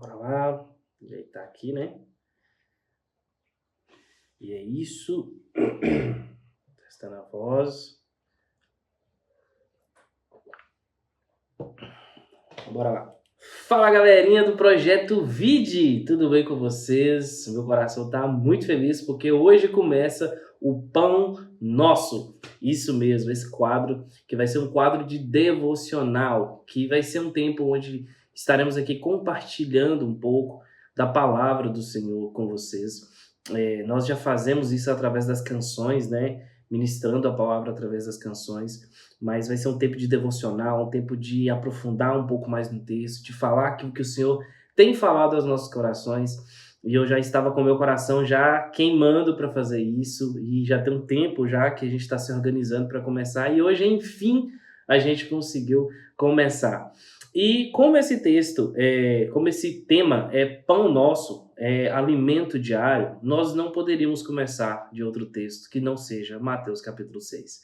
Bora lá. Ajeitar aqui, né? E é isso. Testando a voz. Bora lá. Fala, galerinha do Projeto Vide, tudo bem com vocês? Meu coração tá muito feliz porque hoje começa o Pão Nosso. Isso mesmo, esse quadro que vai ser um quadro de devocional, que vai ser um tempo onde estaremos aqui compartilhando um pouco da palavra do Senhor com vocês. Nós já fazemos isso através das canções, né? Ministrando a palavra através das canções, mas vai ser um tempo de devocional, um tempo de aprofundar um pouco mais no texto, de falar aquilo que o Senhor tem falado aos nossos corações. E eu já estava com o meu coração já queimando para fazer isso, e já tem um tempo já que a gente está se organizando para começar, e hoje, enfim, a gente conseguiu começar. E como esse texto, como esse tema é pão nosso, é alimento diário, nós não poderíamos começar de outro texto que não seja Mateus capítulo 6.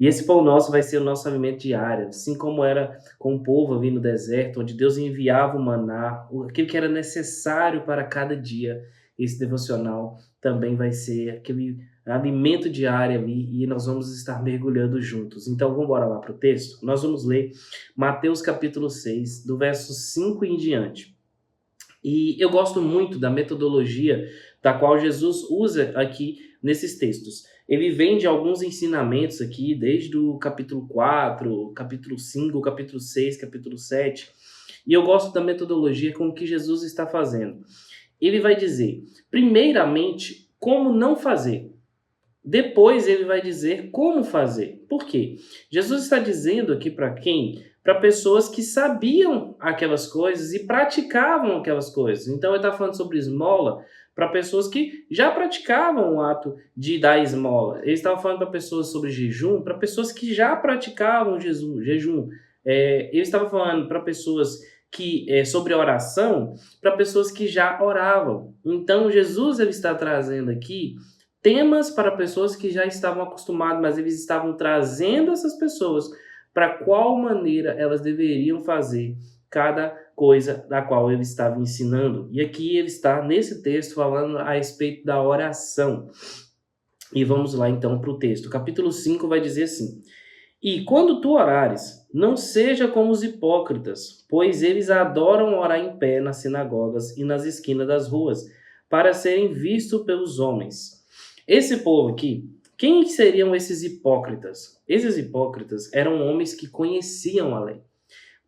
E esse pão nosso vai ser o nosso alimento diário, assim como era com o povo ali no deserto, onde Deus enviava o maná, aquilo que era necessário para cada dia. Esse devocional também vai ser aquele alimento diário ali, e nós vamos estar mergulhando juntos. Então vamos embora lá para o texto? Nós vamos ler Mateus capítulo 6, do verso 5 em diante. E eu gosto muito da metodologia da qual Jesus usa aqui nesses textos. Ele vem de alguns ensinamentos aqui, desde o capítulo 4, capítulo 5, capítulo 6, capítulo 7. E eu gosto da metodologia com que Jesus está fazendo. Ele vai dizer, primeiramente, como não fazer. Depois ele vai dizer como fazer. Por quê? Jesus está dizendo aqui para quem? Para pessoas que sabiam aquelas coisas e praticavam aquelas coisas. Então ele está falando sobre esmola para pessoas que já praticavam o ato de dar esmola. Ele estava falando para pessoas sobre jejum, para pessoas que já praticavam jejum. Ele estava falando para pessoas sobre oração, para pessoas que já oravam. Então Jesus ele está trazendo aqui temas para pessoas que já estavam acostumadas, mas eles estavam trazendo essas pessoas para qual maneira elas deveriam fazer cada coisa da qual ele estava ensinando. E aqui ele está, nesse texto, falando a respeito da oração. E vamos lá então para o texto. Capítulo 5 vai dizer assim: E quando tu orares, não seja como os hipócritas, pois eles adoram orar em pé nas sinagogas e nas esquinas das ruas, para serem vistos pelos homens. Esse povo aqui, quem seriam esses hipócritas? Esses hipócritas eram homens que conheciam a lei.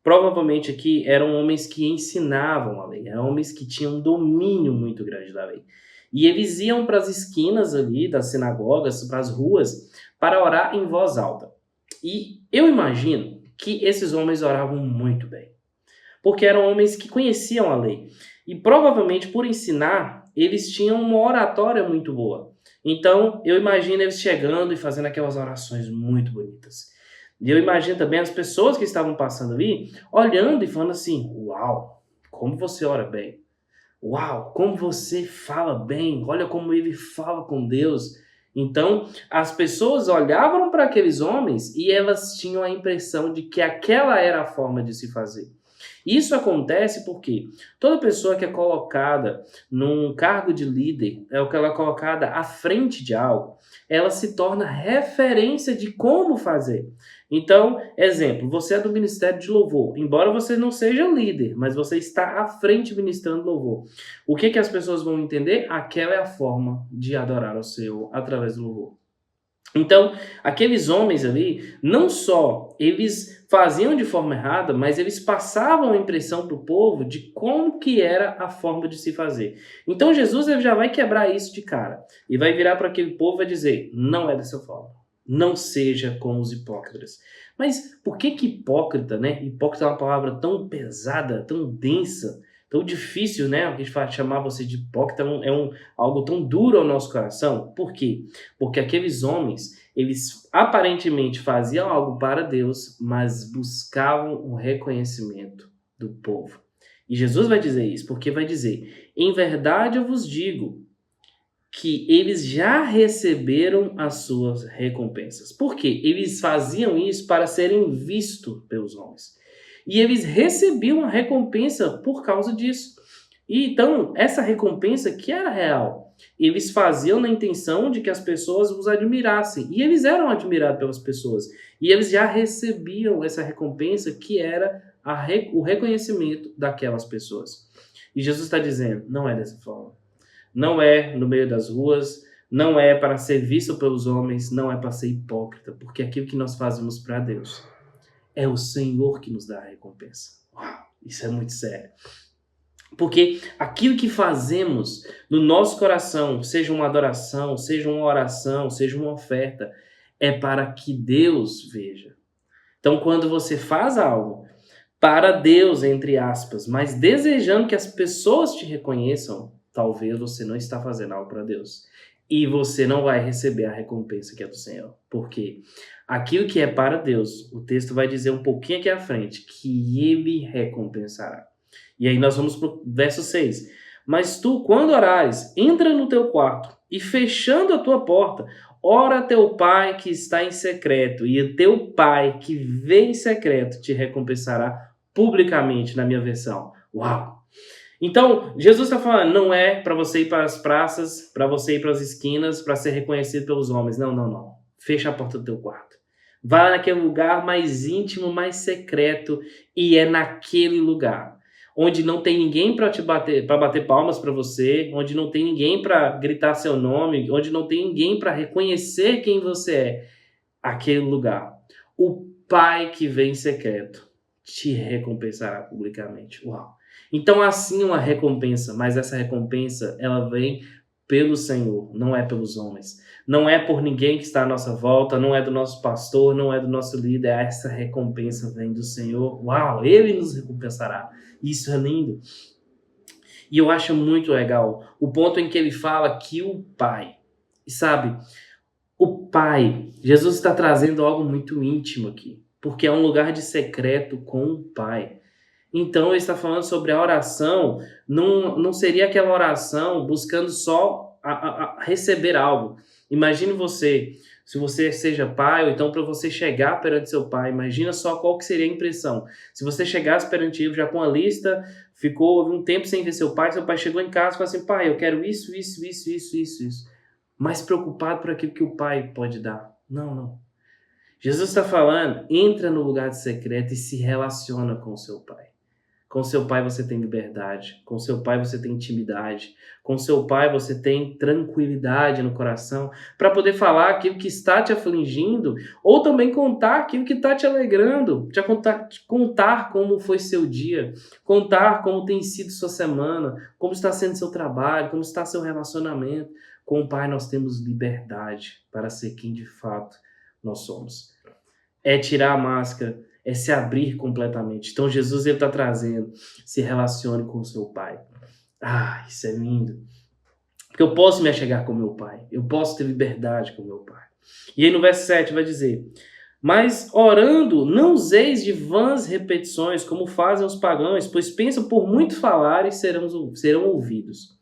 Provavelmente aqui eram homens que ensinavam a lei, eram homens que tinham um domínio muito grande da lei. E eles iam para as esquinas ali das sinagogas, para as ruas, para orar em voz alta. E eu imagino que esses homens oravam muito bem, porque eram homens que conheciam a lei. E provavelmente por ensinar, eles tinham uma oratória muito boa. Então, eu imagino eles chegando e fazendo aquelas orações muito bonitas. E eu imagino também as pessoas que estavam passando ali, olhando e falando assim, uau, como você ora bem. Uau, como você fala bem. Olha como ele fala com Deus. Então, as pessoas olhavam para aqueles homens e elas tinham a impressão de que aquela era a forma de se fazer. Isso acontece porque toda pessoa que é colocada num cargo de líder, é o que ela é colocada à frente de algo, ela se torna referência de como fazer. Então, exemplo, você é do Ministério de Louvor, embora você não seja líder, mas você está à frente ministrando louvor. O que as pessoas vão entender? Aquela é a forma de adorar o Senhor através do louvor. Então, aqueles homens ali, não só eles faziam de forma errada, mas eles passavam a impressão para o povo de como que era a forma de se fazer. Então, Jesus ele já vai quebrar isso de cara e vai virar para aquele povo e vai dizer, não é dessa forma. Não seja como os hipócritas. Mas por que hipócrita, né? Hipócrita é uma palavra tão pesada, tão densa, tão difícil, né? A gente fala, chamar você de hipócrita algo tão duro ao nosso coração. Por quê? Porque aqueles homens, eles aparentemente faziam algo para Deus, mas buscavam o reconhecimento do povo. E Jesus vai dizer isso, porque vai dizer, em verdade eu vos digo, que eles já receberam as suas recompensas. Por quê? Eles faziam isso para serem vistos pelos homens. E eles recebiam a recompensa por causa disso. E então, essa recompensa que era real, eles faziam na intenção de que as pessoas os admirassem. E eles eram admirados pelas pessoas. E eles já recebiam essa recompensa que era o reconhecimento daquelas pessoas. E Jesus está dizendo, não é dessa forma. Não é no meio das ruas, não é para ser visto pelos homens, não é para ser hipócrita, porque aquilo que nós fazemos para Deus é o Senhor que nos dá a recompensa. Uau, isso é muito sério. Porque aquilo que fazemos no nosso coração, seja uma adoração, seja uma oração, seja uma oferta, é para que Deus veja. Então, quando você faz algo para Deus, entre aspas, mas desejando que as pessoas te reconheçam, talvez você não está fazendo algo para Deus. E você não vai receber a recompensa que é do Senhor. Porque aquilo que é para Deus, o texto vai dizer um pouquinho aqui à frente, que Ele recompensará. E aí nós vamos para o verso 6. Mas tu, quando orares, entra no teu quarto e fechando a tua porta, ora a teu pai que está em secreto, e o teu pai que vê em secreto te recompensará publicamente, na minha versão. Uau! Então, Jesus está falando, não é para você ir para as praças, para você ir para as esquinas, para ser reconhecido pelos homens. Não, não, não. Fecha a porta do teu quarto. Vá naquele lugar mais íntimo, mais secreto, e é naquele lugar onde não tem ninguém para bater palmas para você, onde não tem ninguém para gritar seu nome, onde não tem ninguém para reconhecer quem você é. Aquele lugar. O Pai que vem em secreto te recompensará publicamente. Uau! Então, assim, uma recompensa, mas essa recompensa, ela vem pelo Senhor, não é pelos homens. Não é por ninguém que está à nossa volta, não é do nosso pastor, não é do nosso líder. Essa recompensa vem do Senhor. Uau, Ele nos recompensará. Isso é lindo. E eu acho muito legal o ponto em que ele fala que o Pai, sabe, o Pai, Jesus está trazendo algo muito íntimo aqui, porque é um lugar de secreto com o Pai. Então, ele está falando sobre a oração, não seria aquela oração buscando só receber algo. Imagine você, se você seja pai, ou então para você chegar perante seu pai, imagina só qual que seria a impressão. Se você chegasse perante ele já com a lista, ficou um tempo sem ver seu pai chegou em casa e falou assim, pai, eu quero isso, mais preocupado por aquilo que o pai pode dar. Não, não. Jesus está falando, entra no lugar de secreto e se relaciona com o seu pai. Com seu pai você tem liberdade, com seu pai você tem intimidade, com seu pai você tem tranquilidade no coração para poder falar aquilo que está te afligindo ou também contar aquilo que está te alegrando, contar como foi seu dia, contar como tem sido sua semana, como está sendo seu trabalho, como está seu relacionamento. Com o pai nós temos liberdade para ser quem de fato nós somos. É tirar a máscara, é se abrir completamente. Então Jesus está trazendo, se relacione com o seu pai. Ah, isso é lindo. Porque eu posso me achegar com o meu pai. Eu posso ter liberdade com o meu pai. E aí no verso 7 vai dizer, mas orando, não useis de vãs repetições, como fazem os pagãos, pois pensam por muito falar e serão ouvidos.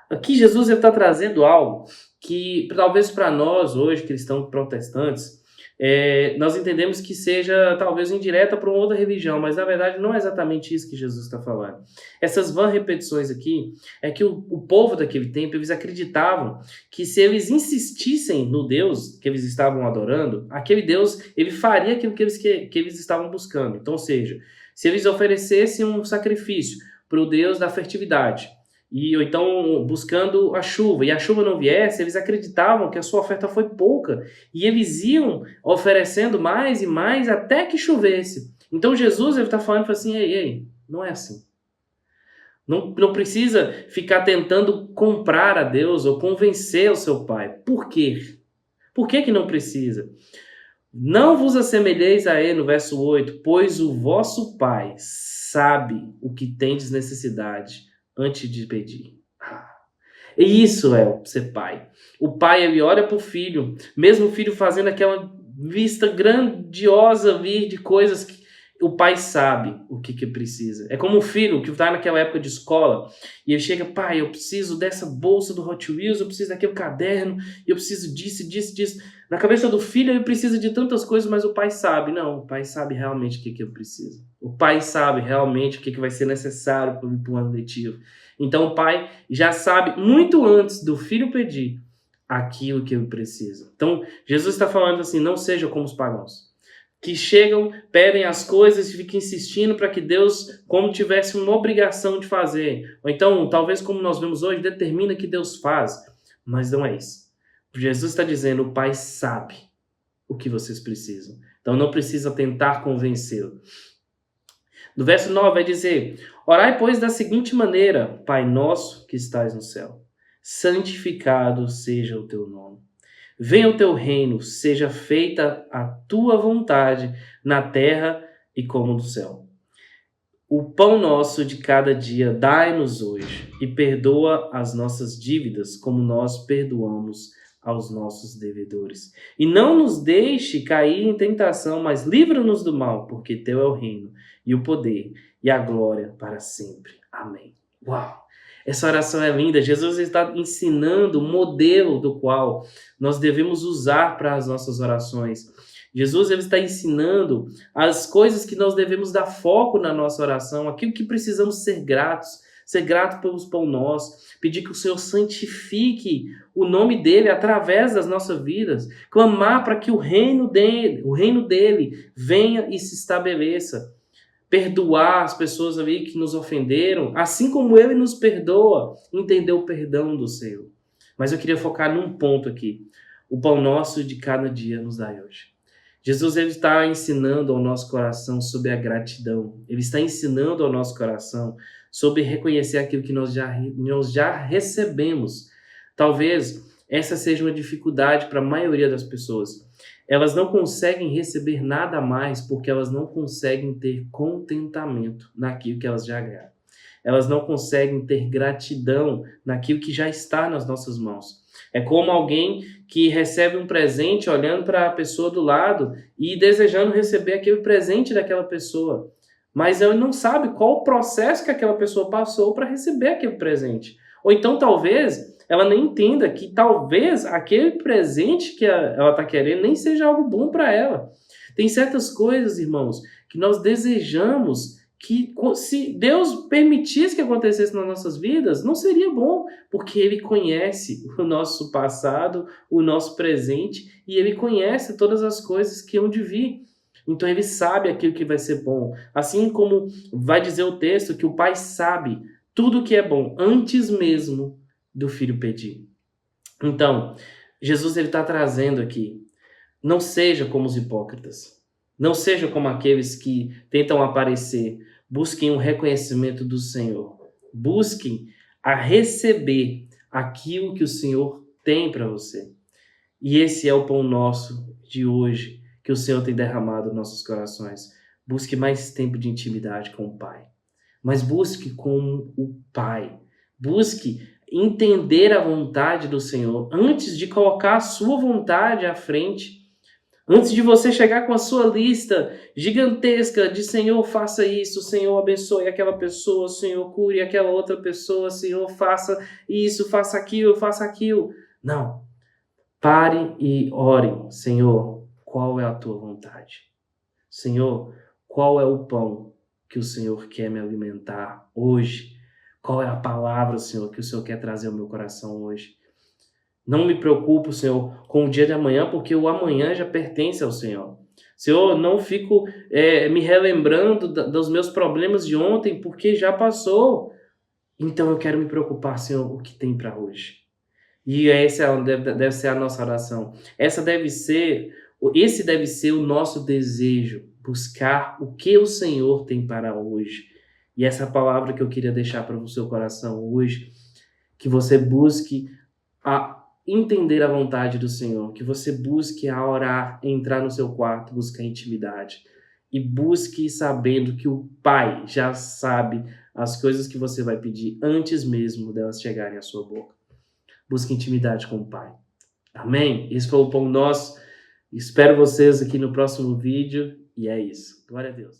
Aqui Jesus está trazendo algo que talvez para nós hoje, cristãos protestantes, nós entendemos que seja talvez indireta para uma outra religião, mas na verdade não é exatamente isso que Jesus está falando. Essas vãs repetições aqui é que o povo daquele tempo, eles acreditavam que se eles insistissem no Deus que eles estavam adorando, aquele Deus, ele faria aquilo que eles estavam buscando. Então, ou seja, se eles oferecessem um sacrifício para o Deus da fertilidade, ou então buscando a chuva, e a chuva não viesse, eles acreditavam que a sua oferta foi pouca, e eles iam oferecendo mais e mais até que chovesse. Então Jesus está falando assim, ei, não é assim. Não precisa ficar tentando comprar a Deus ou convencer o seu pai. Por quê? Por que não precisa? Não vos assemelheis a ele, no verso 8, pois o vosso pai sabe o que tendes necessidade antes de pedir. E isso é ser pai. O pai, ele olha para o filho, mesmo o filho fazendo aquela vista grandiosa vir de coisas que o pai sabe o que precisa. É como um filho que está naquela época de escola e ele chega, pai, eu preciso dessa bolsa do Hot Wheels, eu preciso daquele caderno, eu preciso disso. Na cabeça do filho ele precisa de tantas coisas, mas o pai sabe. Não, o pai sabe realmente o que ele precisa. O pai sabe realmente o que vai ser necessário para o ano letivo. Então o pai já sabe, muito antes do filho pedir, aquilo que ele precisa. Então Jesus está falando assim, não seja como os pagãos, que chegam, pedem as coisas e ficam insistindo para que Deus, como tivesse uma obrigação de fazer. Ou então, talvez como nós vemos hoje, determina que Deus faz. Mas não é isso. Jesus está dizendo, o Pai sabe o que vocês precisam. Então não precisa tentar convencê-lo. No verso 9 vai dizer, orai, pois, da seguinte maneira, Pai nosso que estás no céu, santificado seja o teu nome. Venha o teu reino, seja feita a tua vontade na terra e como no céu. O pão nosso de cada dia dai-nos hoje e perdoa as nossas dívidas como nós perdoamos aos nossos devedores. E não nos deixe cair em tentação, mas livra-nos do mal, porque teu é o reino e o poder e a glória para sempre. Amém. Uau! Essa oração é linda. Jesus está ensinando o modelo do qual nós devemos usar para as nossas orações. Jesus ele está ensinando as coisas que nós devemos dar foco na nossa oração, aquilo que precisamos ser grato pelos pão nosso, pedir que o Senhor santifique o nome dele através das nossas vidas, clamar para que o reino dele venha e se estabeleça. Perdoar as pessoas ali que nos ofenderam, assim como ele nos perdoa, entender o perdão do Senhor. Mas eu queria focar num ponto aqui. O pão nosso de cada dia nos dai hoje. Jesus ele está ensinando ao nosso coração sobre a gratidão. Ele está ensinando ao nosso coração sobre reconhecer aquilo que nós já recebemos. Talvez essa seja uma dificuldade para a maioria das pessoas. Elas não conseguem receber nada mais porque elas não conseguem ter contentamento naquilo que elas já ganharam. Elas não conseguem ter gratidão naquilo que já está nas nossas mãos. É como alguém que recebe um presente olhando para a pessoa do lado e desejando receber aquele presente daquela pessoa. Mas ele não sabe qual o processo que aquela pessoa passou para receber aquele presente. Ou então, talvez, ela nem entenda que talvez aquele presente que ela está querendo nem seja algo bom para ela. Tem certas coisas, irmãos, que nós desejamos que, se Deus permitisse que acontecesse nas nossas vidas, não seria bom, porque Ele conhece o nosso passado, o nosso presente, e Ele conhece todas as coisas que hão de vir. Então Ele sabe aquilo que vai ser bom. Assim como vai dizer o texto que o Pai sabe tudo que é bom, antes mesmo do filho pedir. Então, Jesus está trazendo aqui, não seja como os hipócritas, não seja como aqueles que tentam aparecer, busquem o reconhecimento do Senhor, busquem a receber aquilo que o Senhor tem para você. E esse é o pão nosso de hoje, que o Senhor tem derramado nos nossos corações. Busque mais tempo de intimidade com o Pai, mas busque com o Pai, busque entender a vontade do Senhor antes de colocar a sua vontade à frente. Antes de você chegar com a sua lista gigantesca de Senhor, faça isso, Senhor, abençoe aquela pessoa, Senhor, cure aquela outra pessoa, Senhor, faça isso, faça aquilo, faça aquilo. Não. Pare e ore, Senhor, qual é a tua vontade? Senhor, qual é o pão que o Senhor quer me alimentar hoje? Qual é a palavra, Senhor, que o Senhor quer trazer ao meu coração hoje? Não me preocupo, Senhor, com o dia de amanhã, porque o amanhã já pertence ao Senhor. Senhor, não fico me relembrando dos meus problemas de ontem, porque já passou. Então eu quero me preocupar, Senhor, o que tem para hoje. E essa deve ser a nossa oração. Esse deve ser o nosso desejo, buscar o que o Senhor tem para hoje. E essa palavra que eu queria deixar para o seu coração hoje, que você busque a entender a vontade do Senhor, que você busque a orar, entrar no seu quarto, buscar intimidade e busque sabendo que o Pai já sabe as coisas que você vai pedir antes mesmo delas chegarem à sua boca. Busque intimidade com o Pai. Amém? Esse foi o pão nosso. Espero vocês aqui no próximo vídeo e é isso. Glória a Deus.